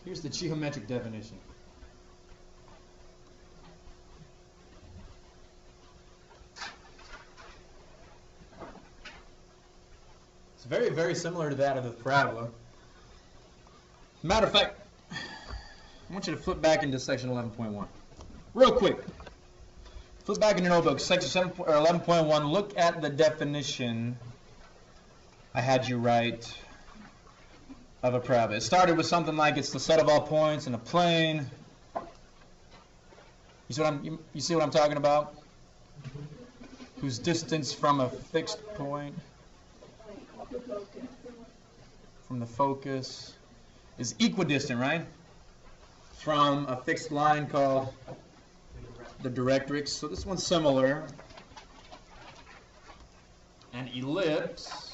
Here's the geometric definition. It's very, very similar to that of the parabola. Matter of fact, I want you to flip back into section 11.1. Real quick. Flip back in your notebook, section 11.1. Look at the definition I had you write of a parabola. It started with something like it's the set of all points in a plane. You see what I'm talking about? Whose distance from a fixed point, from the focus, is equidistant, right? From a fixed line called the directrix. So this one's similar. An ellipse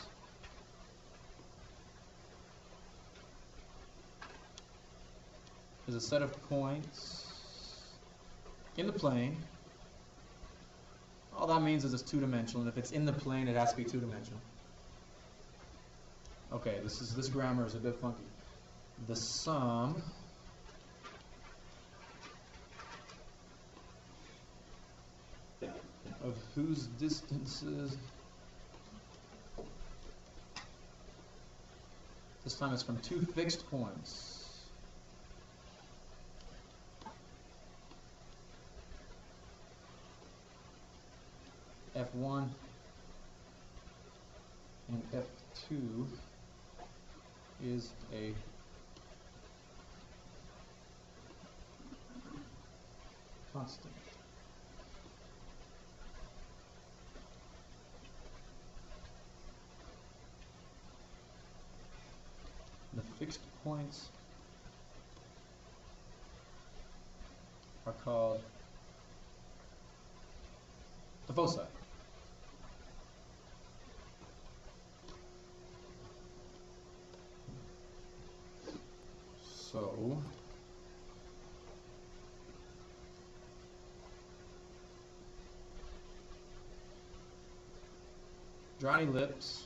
is a set of points in the plane. All that means is it's two-dimensional, and if it's in the plane, it has to be two-dimensional. Okay, this grammar is a bit funky. The sum of whose distances, this time it's from two fixed points, F1 and F2, is a constant. The fixed points are called the foci. So draw an ellipse.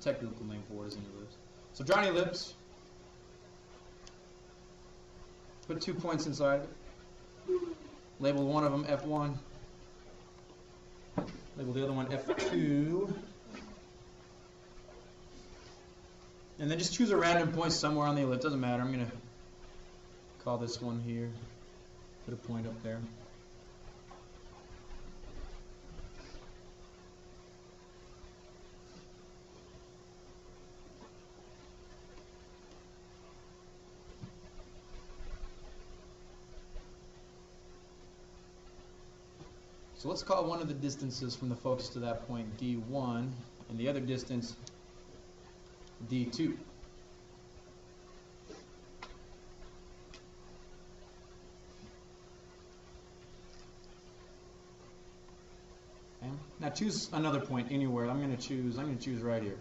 Technical name for it is an ellipse. So draw an ellipse. Put 2 points inside of it. Label one of them F1. Label the other one F2. And then just choose a random point somewhere on the ellipse. Doesn't matter. I'm going to call this one here. Put a point up there. So let's call one of the distances from the focus to that point D1, and the other distance D2. Okay. Now choose another point anywhere. I'm going to choose right here.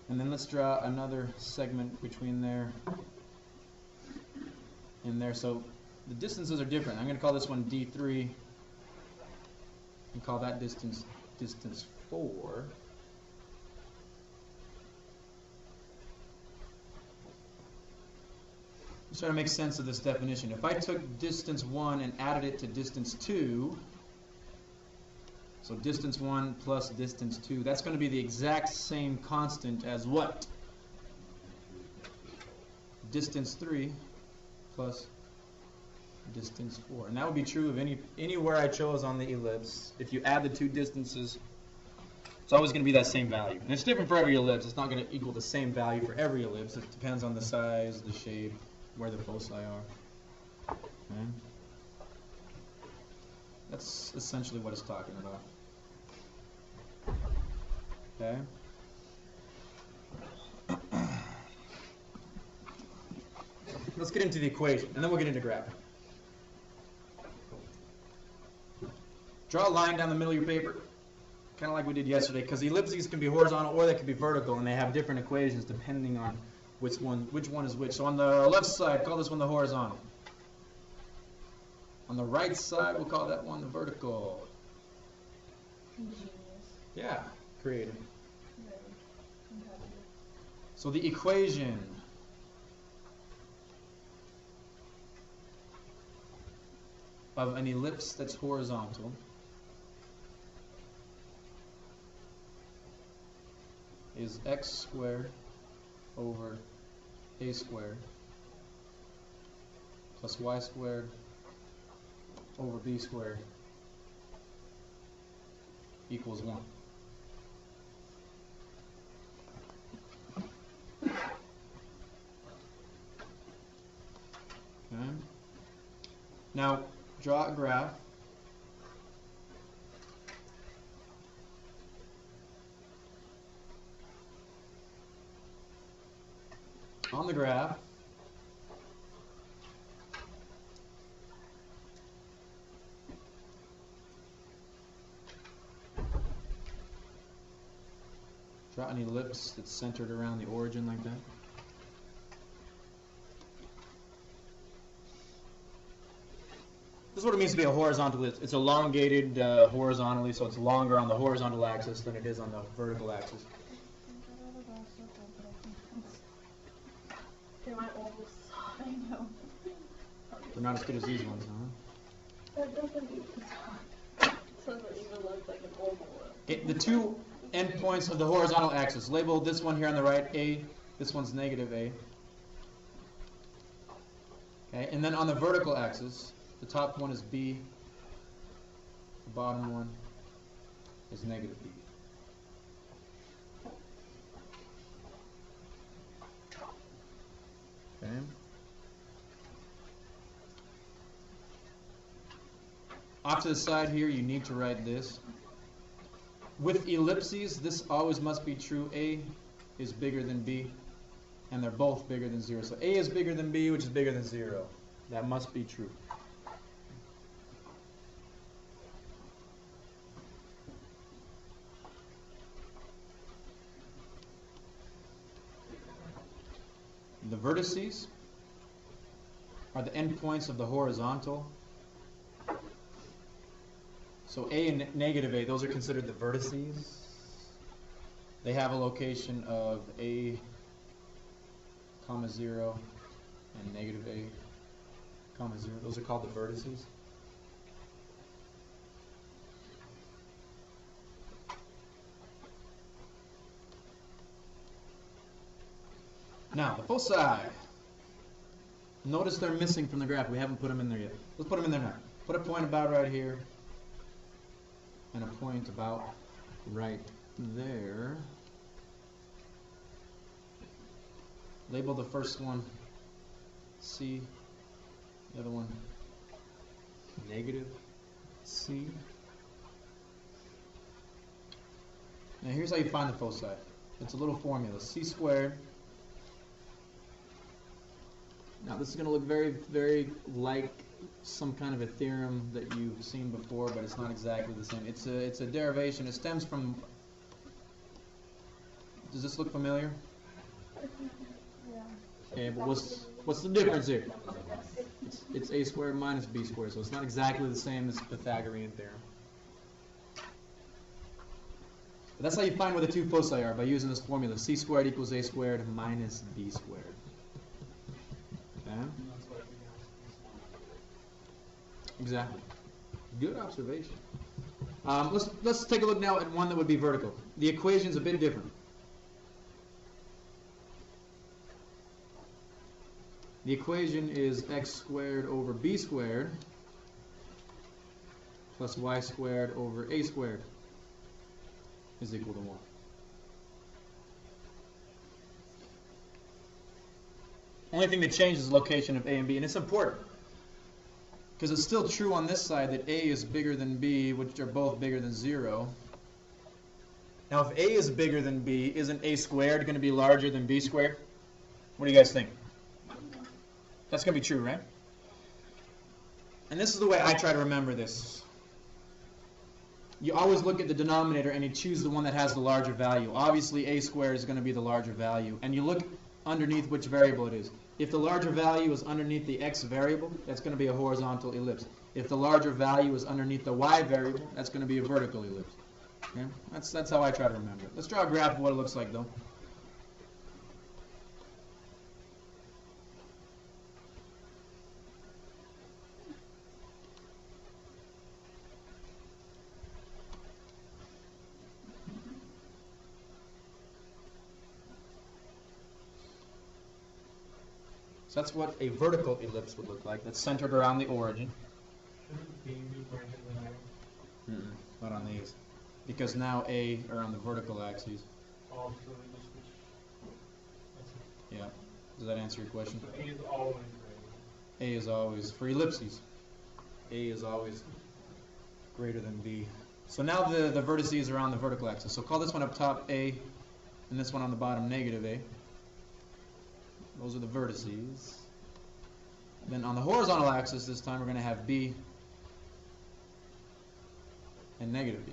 And then let's draw another segment between there and there. So the distances are different. I'm going to call this one D3 and call that distance 4. Let's try to make sense of this definition. If I took distance 1 and added it to distance 2, so distance 1 plus distance 2, that's going to be the exact same constant as what? Distance 3 plus distance 4. And that would be true of anywhere I chose on the ellipse. If you add the two distances, it's always going to be that same value. And it's different for every ellipse. It's not going to equal the same value for every ellipse. It depends on the size, the shape, where the foci are. Okay. That's essentially what it's talking about. Okay. Let's get into the equation, and then we'll get into graphing. Draw a line down the middle of your paper, kind of like we did yesterday, because the ellipses can be horizontal or they can be vertical, and they have different equations depending on which one is which. So on the left side, call this one the horizontal. On the right side, we'll call that one the vertical. Ingenious. Yeah, creative. Very compatible. So the equation of an ellipse that's horizontal is x squared over a squared plus y squared over b squared equals 1. Okay. Now draw a graph. On the graph, draw an ellipse that's centered around the origin like that. This is what it means to be a horizontal ellipse. It's elongated horizontally, so it's longer on the horizontal axis than it is on the vertical axis. They're my ovals. I know. They're not as good as these ones, huh? That doesn't even look like an oval. The two endpoints of the horizontal axis. Label this one here on the right A. This one's negative A. Okay, and then on the vertical axis, the top one is B. The bottom one is negative B. Okay. Off to the side here, you need to write this. With ellipses, this always must be true. A is bigger than B, and they're both bigger than 0. So A is bigger than B, which is bigger than 0. That must be true. The vertices are the endpoints of the horizontal. So A and negative A, those are considered the vertices. They have a location of A, comma 0, and negative A, comma 0. Those are called the vertices. Now, the foci. Notice they're missing from the graph. We haven't put them in there yet. Let's put them in there now. Put a point about right here and a point about right there. Label the first one C, the other one negative C. Now here's how you find the foci. It's a little formula. C squared. Now this is going to look very, very like some kind of a theorem that you've seen before, but it's not exactly the same. It's a derivation. It stems from. Does this look familiar? Yeah. Okay, but what's the difference here? It's a squared minus b squared, so it's not exactly the same as Pythagorean theorem. But that's how you find where the two foci are, by using this formula. C squared equals a squared minus b squared. Okay? Exactly. Good observation. Let's take a look now at one that would be vertical. The equation's a bit different. The equation is x squared over b squared plus y squared over a squared is equal to 1. Only thing that changes is the location of a and b, and it's important because it's still true on this side that a is bigger than b, which are both bigger than 0. Now if a is bigger than b, isn't a squared going to be larger than b squared? What do you guys think? That's going to be true, right? And this is the way I try to remember this. You always look at the denominator and you choose the one that has the larger value. Obviously a squared is going to be the larger value. And you look underneath which variable it is. If the larger value is underneath the x variable, that's going to be a horizontal ellipse. If the larger value is underneath the y variable, that's going to be a vertical ellipse. Okay? That's how I try to remember it. Let's draw a graph of what it looks like, though. So that's what a vertical ellipse would look like. That's centered around the origin. Shouldn't B be greater than A? Not on these. Because now A are on the vertical axis. Oh, so we just switch. Yeah. Does that answer your question? So A is always greater. A is always, for ellipses, A is always greater than B. So now the vertices are on the vertical axis. So call this one up top A, and this one on the bottom negative A. Those are the vertices. Then on the horizontal axis this time we're going to have B and negative B.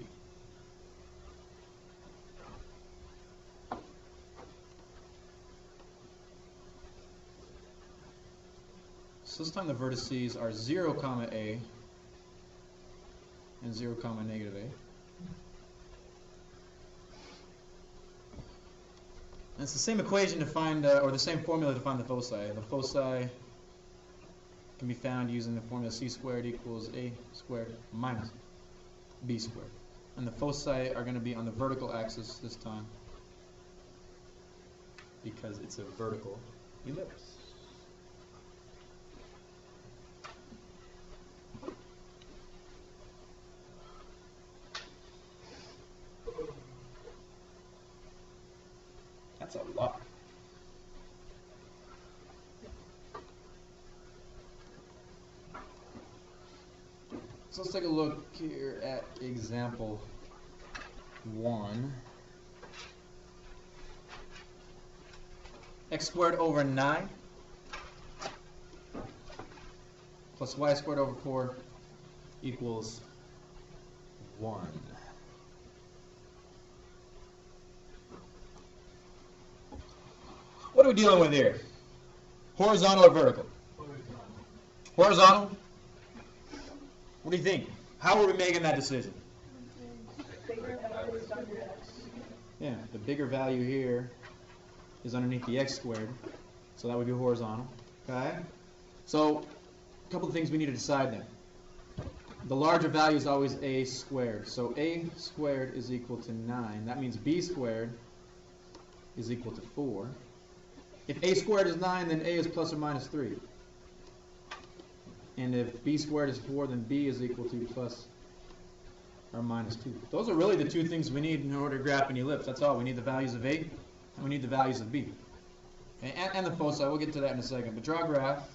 So this time the vertices are 0, comma A and 0, comma negative A. And it's the same equation to find, or the same formula to find the foci. The foci can be found using the formula c squared equals a squared minus b squared. And the foci are going to be on the vertical axis this time because it's a vertical ellipse. That's a lot. So let's take a look here at example 1. X squared over 9 plus y squared over 4 equals 1. What are we dealing with here? Horizontal or vertical? Horizontal? What do you think? How are we making that decision? Yeah, the bigger value here is underneath the x squared, so that would be horizontal. Okay? So, a couple of things we need to decide then. The larger value is always a squared. So a squared is equal to 9. That means b squared is equal to 4. If a squared is 9, then a is plus or minus 3. And if b squared is 4, then b is equal to plus or minus 2. Those are really the two things we need in order to graph an ellipse. That's all. We need the values of a, and we need the values of b. Okay? And the foci. We'll get to that in a second. But draw a graph.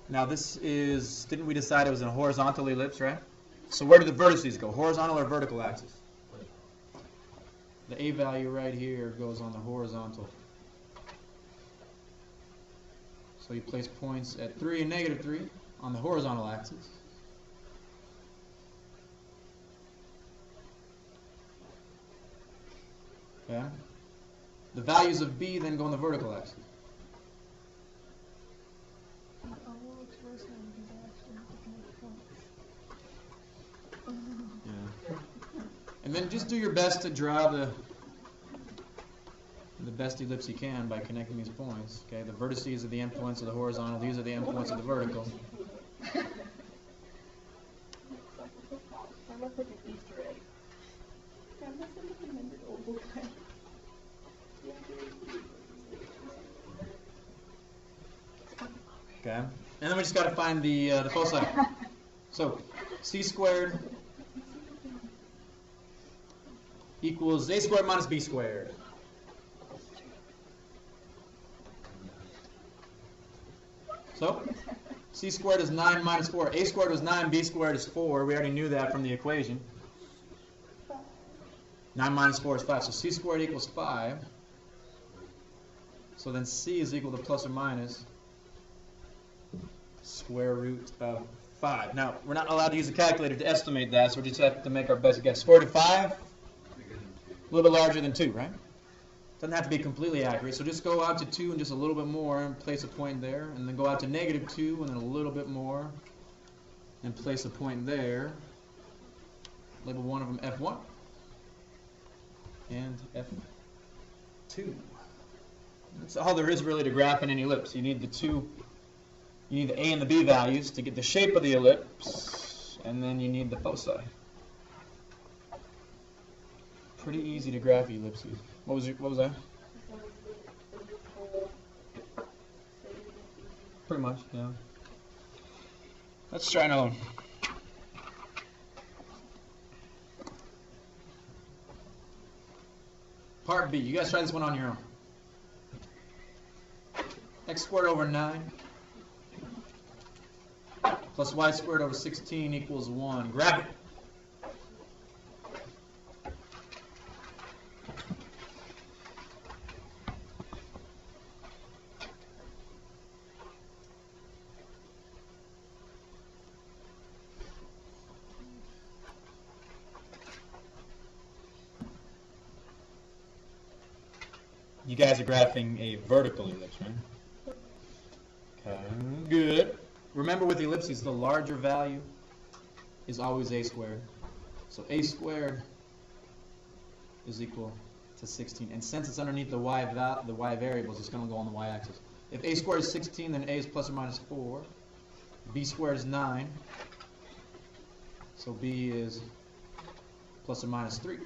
Now this is, didn't we decide it was a horizontal ellipse, right? So where do the vertices go? Horizontal or vertical axis? The a value right here goes on the horizontal. So you place points at 3 and negative 3 on the horizontal axis. Okay. The values of b then go on the vertical axis. Yeah. And then just do your best to draw the best ellipse you can by connecting these points. Okay, the vertices are the endpoints of the horizontal. These are the endpoints of the vertical. That looks like an Easter egg. That looks like a remembered oval guy. Okay, and then we just got to find the foci. So c squared equals a squared minus b squared. So c squared is 9 minus 4. A squared was 9, b squared is 4. We already knew that from the equation. 9 minus 4 is 5. So c squared equals 5. So then c is equal to plus or minus square root of 5. Now, we're not allowed to use a calculator to estimate that, so we just have to make our best guess. Square root of 5? A little bit larger than 2, right? Doesn't have to be completely accurate, so just go out to 2 and just a little bit more and place a point there, and then go out to -2 and then a little bit more and place a point there. Label one of them F1 and F2. That's all there is really to graphing an ellipse. You need the A and the B values to get the shape of the ellipse, and then you need the foci. Pretty easy to graph ellipses. What was that? Pretty much, yeah. Let's try another one. Part B. You guys try this one on your own. X squared over 9 plus y squared over 16 equals 1. Grab it. You guys are graphing a vertical ellipse, right? Okay, good. Remember with ellipses, the larger value is always a squared. So a squared is equal to 16. And since it's underneath the y variables, it's going to go on the y-axis. If a squared is 16, then a is plus or minus 4. B squared is 9. So b is plus or minus 3.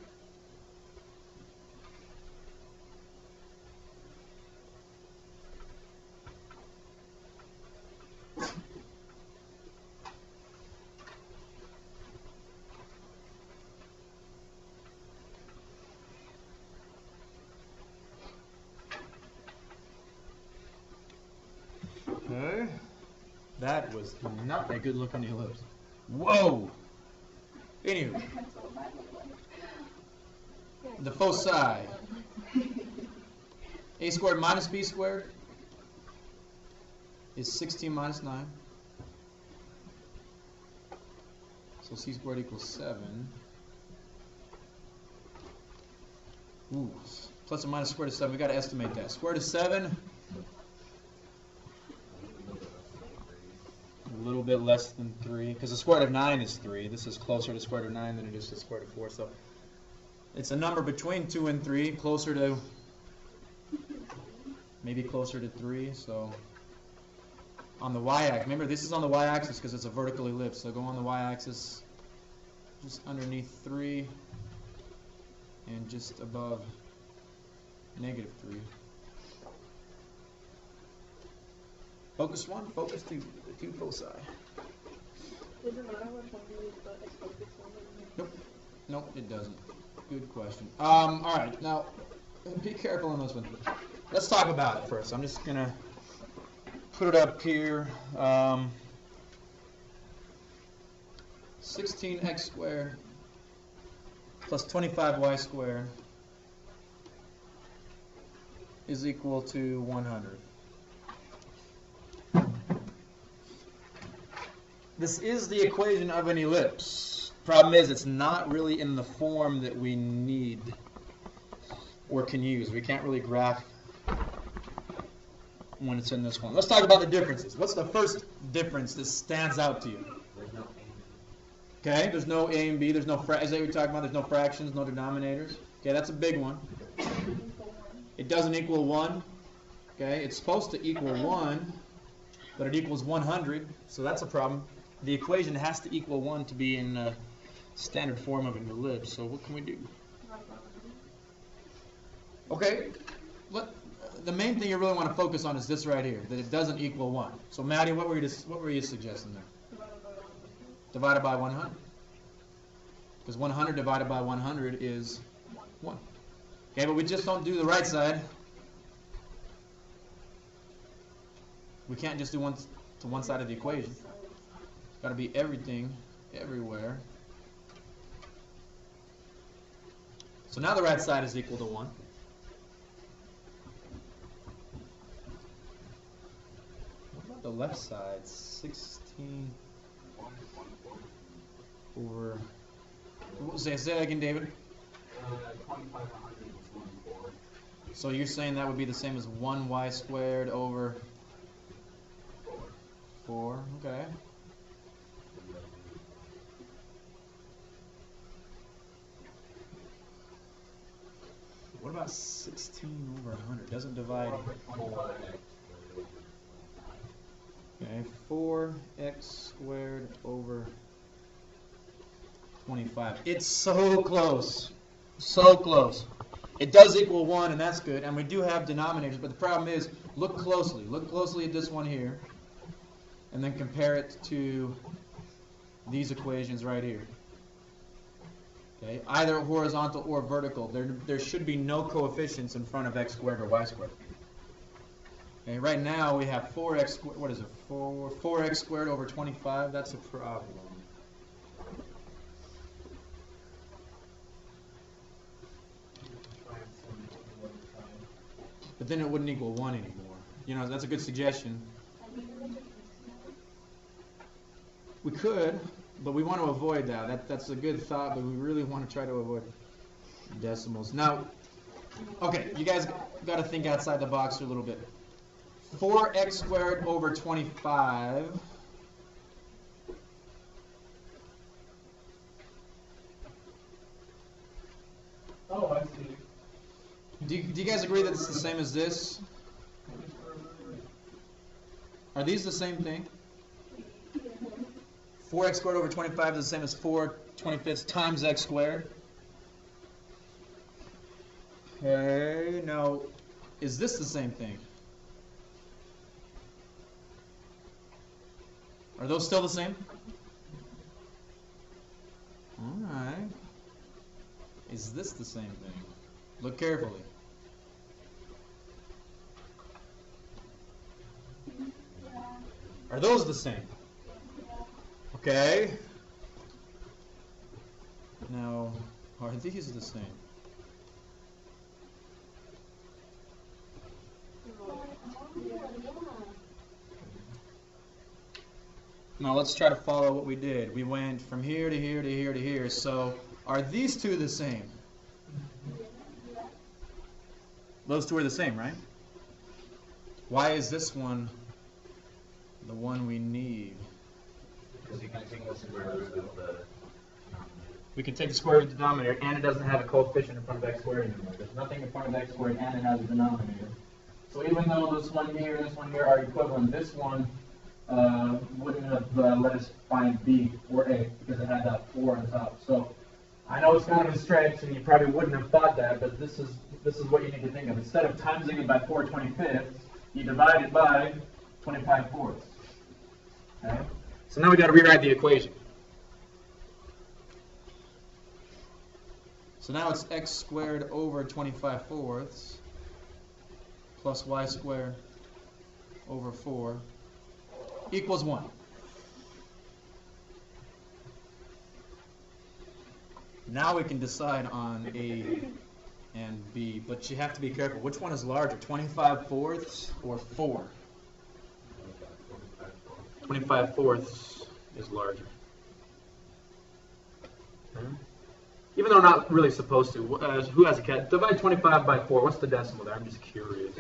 Okay, that was not a good looking ellipse. Whoa! Anyway, the foci. A squared minus b squared is 16 minus 9. So c squared equals 7. Ooh, plus or minus square root of 7. We've got to estimate that. Square root of 7. A little bit less than 3, because the square root of 9 is 3. This is closer to square root of 9 than it is to square root of 4. So it's a number between 2 and 3, closer to, maybe closer to 3. So on the y-axis, remember this is on the y-axis because it's a vertical ellipse. So go on the y-axis just underneath 3 and just above negative 3. Focus 1, focus 2, the 2 foci. Does it matter which one you use, but it's focus one? Nope. Nope, it doesn't. Good question. All right, now be careful on this one. Let's talk about it first. I'm just going to put it up here. 16x squared plus 25y squared is equal to 100. This is the equation of an ellipse. Problem is, it's not really in the form that we need or can use. We can't really graph when it's in this form. Let's talk about the differences. What's the first difference that stands out to you? Okay, there's no a and b. There's no is that what you're talking about? There's no fractions, no denominators. Okay, that's a big one. It doesn't equal 1. Okay, it's supposed to equal 1, but it equals 100, so that's a problem. The equation has to equal 1 to be in the standard form of an ellipse, so what can we do? Okay, the main thing you really want to focus on is this right here, that it doesn't equal 1. So Maddie, what were you suggesting there? Divided by 100. Because 100 divided by 100 is 1. Okay, but we just don't do the right side. We can't just do one to one side of the equation. It's got to be everything, everywhere. So now the right side is equal to 1. What about the left side? 16 over... Say that again, David. 25 100 is 1/4. So you're saying that would be the same as 1y squared over 4, okay. What about 16 over 100? Doesn't divide. Okay, 4x squared over 25. It's so close. So close. It does equal 1, and that's good. And we do have denominators, but the problem is, look closely. Look closely at this one here. And then compare it to these equations right here. Okay, either horizontal or vertical. There should be no coefficients in front of x squared or y squared. Okay, right now we have 4x squared. What is it? 4x squared over 25. That's a problem. But then it wouldn't equal 1 anymore. You know, that's a good suggestion. We could, but we want to avoid that. That's a good thought, but we really want to try to avoid decimals. Now, okay, you guys got to think outside the box for a little bit. 4x squared over 25. Oh, I see. Do you guys agree that it's the same as this? Are these the same thing? 4x squared over 25 is the same as 4/25 times x squared. Okay, now, is this the same thing? Are those still the same? All right. Is this the same thing? Look carefully. Are those the same? Okay. Now, are these the same? Now let's try to follow what we did. We went from here to here to here to here. So are these two the same? Those two are the same, right? Why is this one the one we need? Because you can take the square root of the... We can take the square root of the denominator, and it doesn't have a coefficient in front of x squared anymore. There's nothing in front of x squared, and it has a denominator. So even though this one here and this one here are equivalent, this one wouldn't have let us find b or a because it had that 4 on top. So I know it's kind of a stretch, and you probably wouldn't have thought that, but this is what you need to think of. Instead of timesing it by 4/25, you divide it by 25/4. Okay? So now we got to rewrite the equation. So now it's x squared over 25/4 plus y squared over 4 equals 1. Now we can decide on A and B, but you have to be careful. Which one is larger, 25/4 or 4? 25/4 is larger. Okay. Even though not really supposed to. Who has a cat? Divide 25 by 4. What's the decimal there? I'm just curious.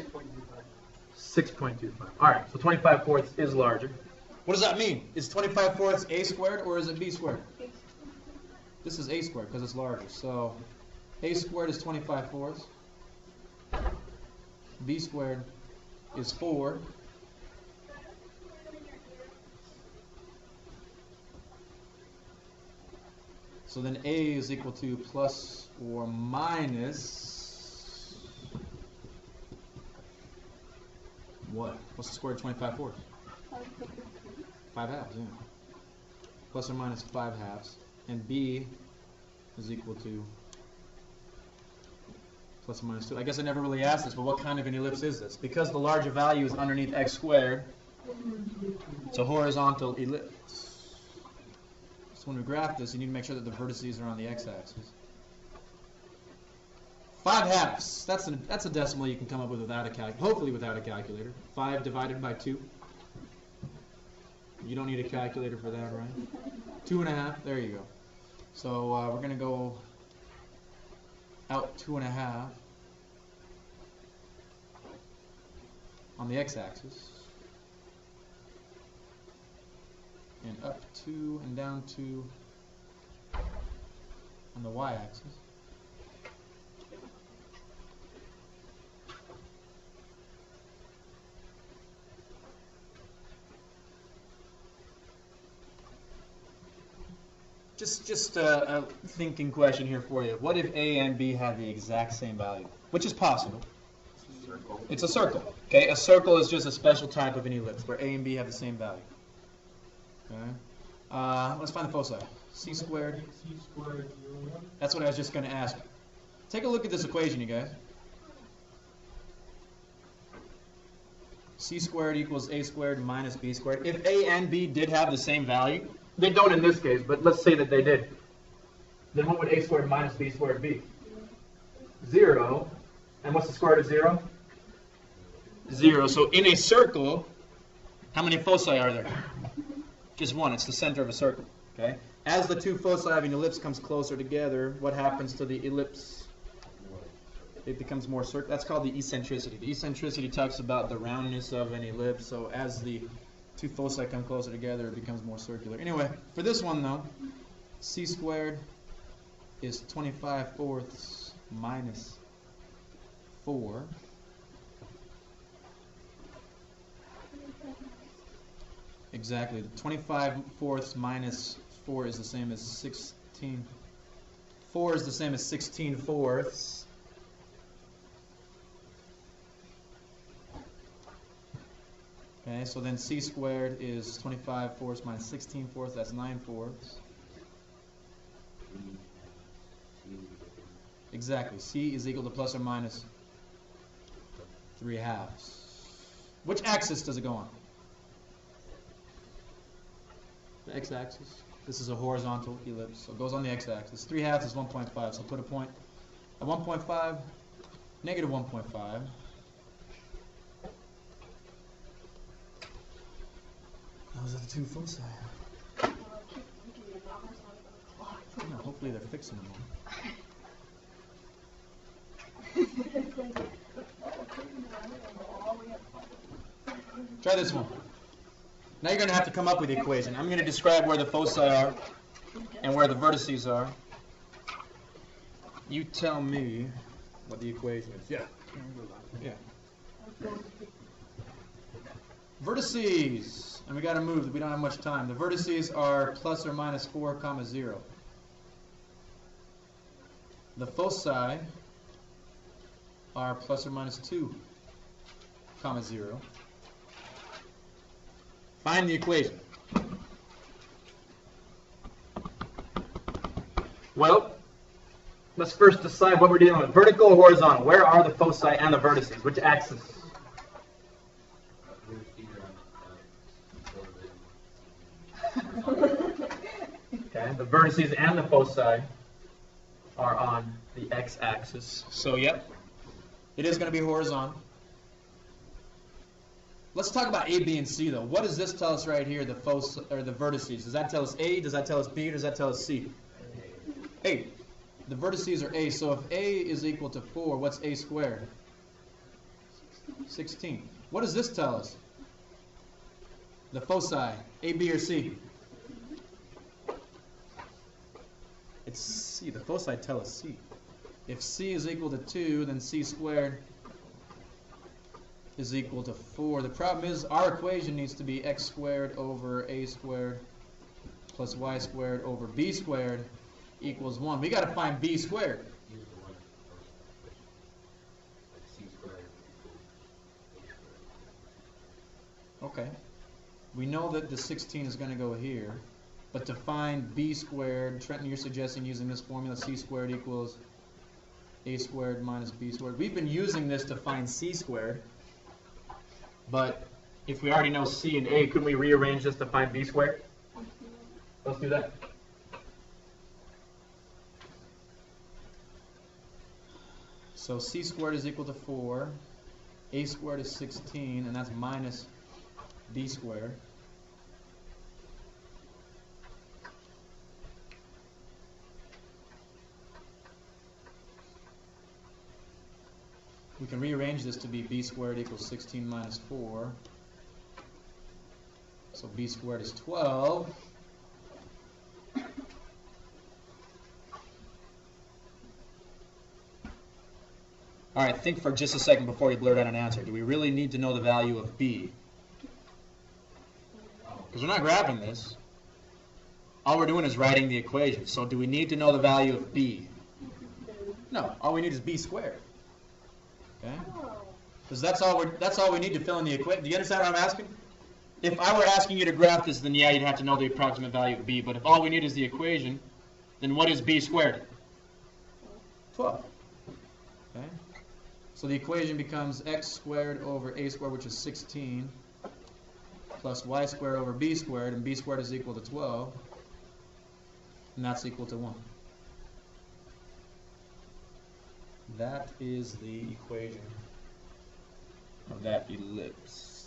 6.25. All right, so 25/4 is larger. What does that mean? Is 25/4 a squared or is it b squared? This is a squared because it's larger. So a squared is 25/4. B squared is 4. So then a is equal to plus or minus what? What's the square root of 25/4? 5 halves, yeah. Plus or minus 5 halves. And b is equal to plus or minus 2. I guess I never really asked this, but what kind of an ellipse is this? Because the larger value is underneath x squared, it's a horizontal ellipse. So when we graph this, you need to make sure that the vertices are on the x-axis. 5 halves. That's a decimal you can come up with without a calculator. Hopefully without a calculator. 5 divided by 2. You don't need a calculator for that, right? 2.5. There you go. So we're going to go out 2.5. on the x-axis, and up 2 and down 2 on the y-axis. Just a thinking question here for you. What if A and B have the exact same value? Which is possible. Circle. It's a circle. Okay, a circle is just a special type of an ellipse where A and B have the same value. Okay. Let's find the foci. C squared. C squared 0, 1. That's what I was just going to ask. Take a look at this equation, you guys. C squared equals A squared minus B squared. If A and B did have the same value, they don't in this case, but let's say that they did. Then what would A squared minus B squared be? 0. And what's the square root of 0? 0. So in a circle, how many foci are there? Just one. It's the center of a circle. Okay. As the two foci of an ellipse comes closer together, what happens to the ellipse? It becomes more circular. That's called the eccentricity. The eccentricity talks about the roundness of an ellipse. So as the two foci come closer together, it becomes more circular. Anyway, for this one though, C squared is 25/4 minus 4. Exactly. 25/4 minus 4 is the same as 16. 4 is the same as 16/4. Okay, so then C squared is 25/4 minus 16/4. That's 9/4. Exactly. C is equal to plus or minus 3/2. Which axis does it go on? The x-axis. This is a horizontal ellipse, so it goes on the x-axis. 3/2 is 1.5, so put a point at 1.5, negative 1.5. Those are the two foci. No, hopefully they're fixing them all. Try this one. Now you're going to have to come up with the equation. I'm going to describe where the foci are and where the vertices are. You tell me what the equation is. Yeah. Yeah. Vertices. And we got to move. We don't have much time. The vertices are plus or minus 4, 0. The foci are plus or minus 2, 0. Find the equation. Well, let's first decide what we're dealing with. Vertical or horizontal? Where are the foci and the vertices? Which axis? Okay, the vertices and the foci are on the x-axis. So, yep, it is going to be horizontal. Let's talk about A, B, and C, though. What does this tell us right here, the foci, or the vertices? Does that tell us A? Does that tell us B? Or does that tell us C? A. The vertices are A. So if A is equal to 4, what's A squared? 16. What does this tell us? The foci, A, B, or C? It's C. The foci tell us C. If C is equal to 2, then C squared is equal to 4. The problem is our equation needs to be x squared over A squared plus y squared over B squared equals 1. We got to find B squared. Okay. We know that the 16 is going to go here. But to find B squared, Trenton, you're suggesting using this formula, C squared equals A squared minus B squared. We've been using this to find C squared. But if we already know C and A, couldn't we rearrange this to find B squared? Let's do that. So C squared is equal to 4. A squared is 16, and that's minus B squared. We can rearrange this to be b squared equals 16 minus 4. So b squared is 12. All right, think for just a second before you blurt out an answer. Do we really need to know the value of b? Because we're not graphing this. All we're doing is writing the equation. So do we need to know the value of b? No, all we need is b squared. Okay? Because that's all we need to fill in the equation. Do you understand what I'm asking? If I were asking you to graph this, then yeah, you'd have to know the approximate value of b. But if all we need is the equation, then what is b squared? 12. Okay? So the equation becomes x squared over a squared, which is 16, plus y squared over b squared, and b squared is equal to 12, and that's equal to 1. That is the equation of that ellipse.